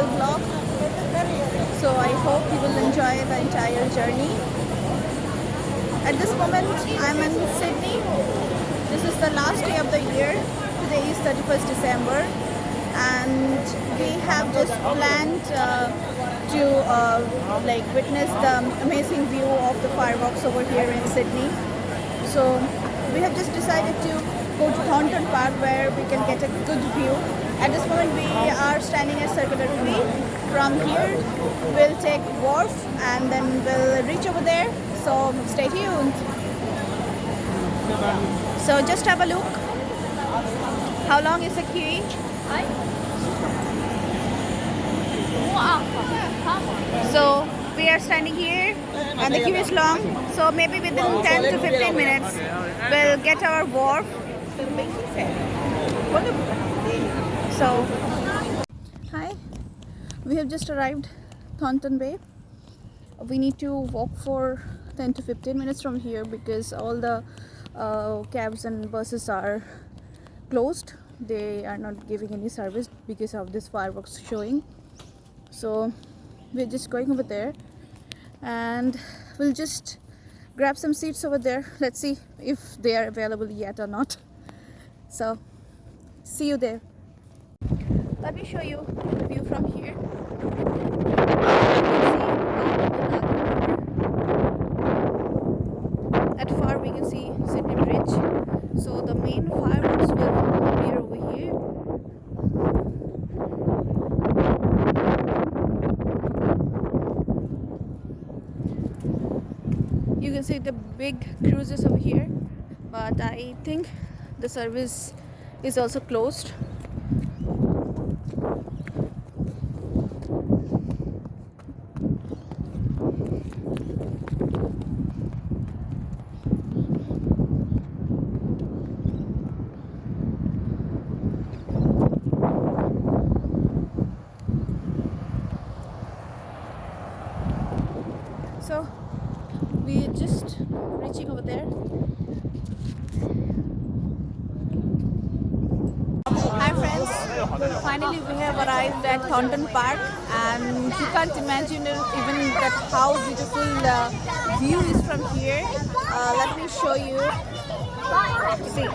travel vlog. So I hope you will enjoy the entire journey. At this moment, I'm in Sydney. This is the last day of the year. Today is 31st December, and we have just planned to witness the amazing view of the fireworks over here in Sydney. So we have just decided to go to Thornton Park where we can get a good view. At this moment we are standing at Circular Quay. From here we'll take Wharf and then we'll reach over there. So stay tuned. So just have a look. How long is the queue? So we are standing here and the queue is long. So maybe within 10 to 15 minutes we'll get our Wharf. So hi, we have just arrived Thornton Bay. We need to walk for 10 to 15 minutes from here because all the cabs and buses are closed. They are not giving any service because of this fireworks showing. So we're just going over there and we'll just grab some seats over there. Let's see if they are available yet or not. So see you there. Let me show you the view from here. At far we can see Sydney Bridge. So the main fireworks will appear over here. You can see the big cruises over here, but I think the service is also closed. So we are just reaching over there. Hi friends, finally we have arrived at Thornton Park and you can't imagine even that how beautiful the view is from here. Let me show you. See.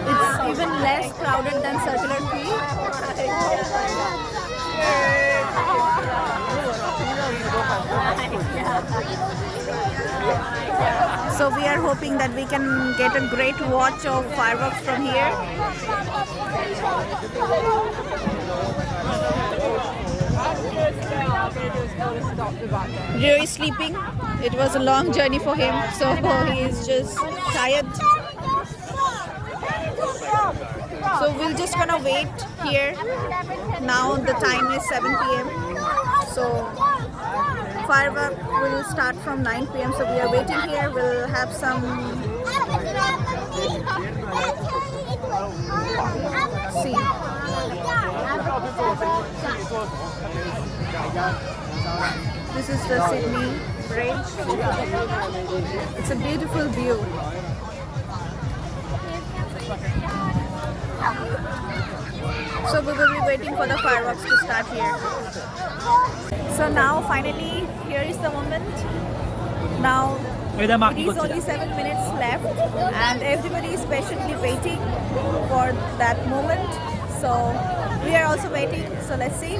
It's even less crowded than Circular Quay. So we are hoping that we can get a great watch of fireworks from here. Rio is sleeping. It was a long journey for him, so he is just tired. So we're just gonna wait here. Now the time is 7 p.m. So firework will start from 9 p.m. So we are waiting here. We'll have some. See. This is the Sydney Bridge. It's a beautiful view. So we will be waiting for the fireworks to start here. So now finally here is the moment. Now it is only 7 minutes left and everybody is patiently waiting for that moment. So we are also waiting. So let's see.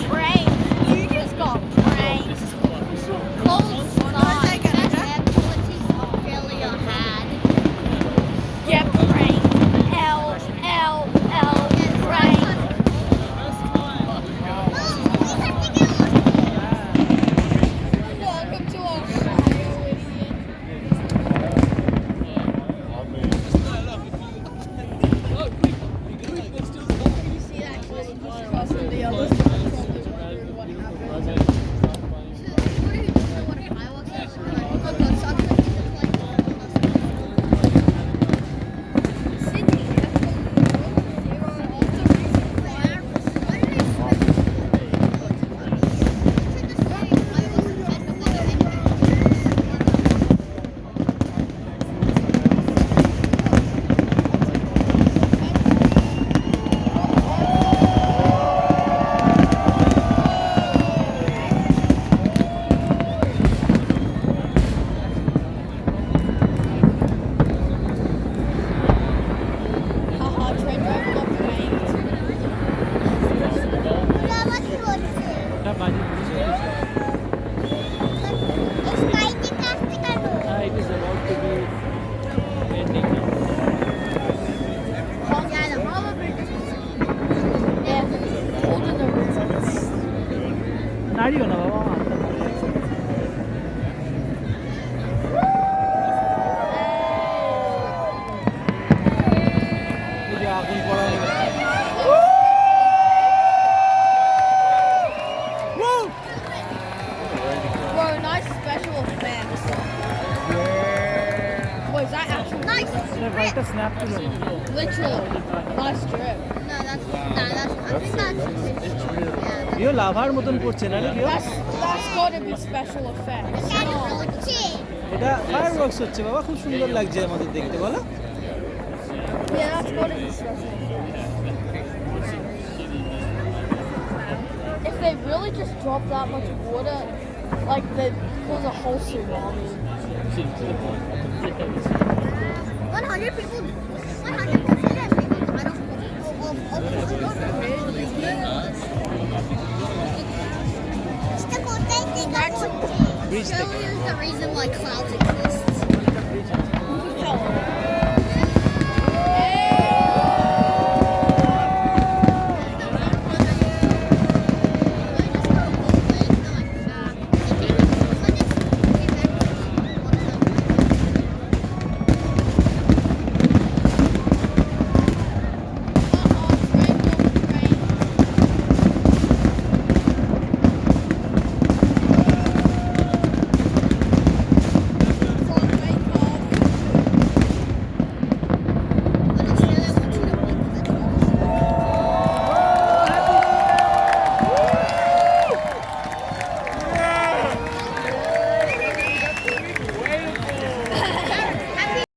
pranked. You just got pranked. Cold start. Best air quality Australia had. Get pranked. L, pranked. Welcome to Ohio, idiot. You see that kid just crossing the other side, probably wondering what happened. Haha, train driver got pranked. ওটা বাজি it is about to be ending now. Yeah, older than results. নাড়িও না বাবা এই যে আগুন পড়া হয়ে গেছে। Bro, nice special effects. Wait, is that actual? Nice. এটা বাইকটা স্ন্যাপ তুলো না Literal. Nice drip. রিও লাভার মতন করছে না রে Rio That's gotta be special effects. এটা ফায়ার ওয়ার্কস হচ্ছে বাবা খুব সুন্দর লাগছে আমাদের দেখতে বলো Yeah, that's gotta be special effects. If they really just drop that much water, like they cause a whole tsunami. 100 people. 100 people. I don't. Bridge Show you the reason why clouds exist.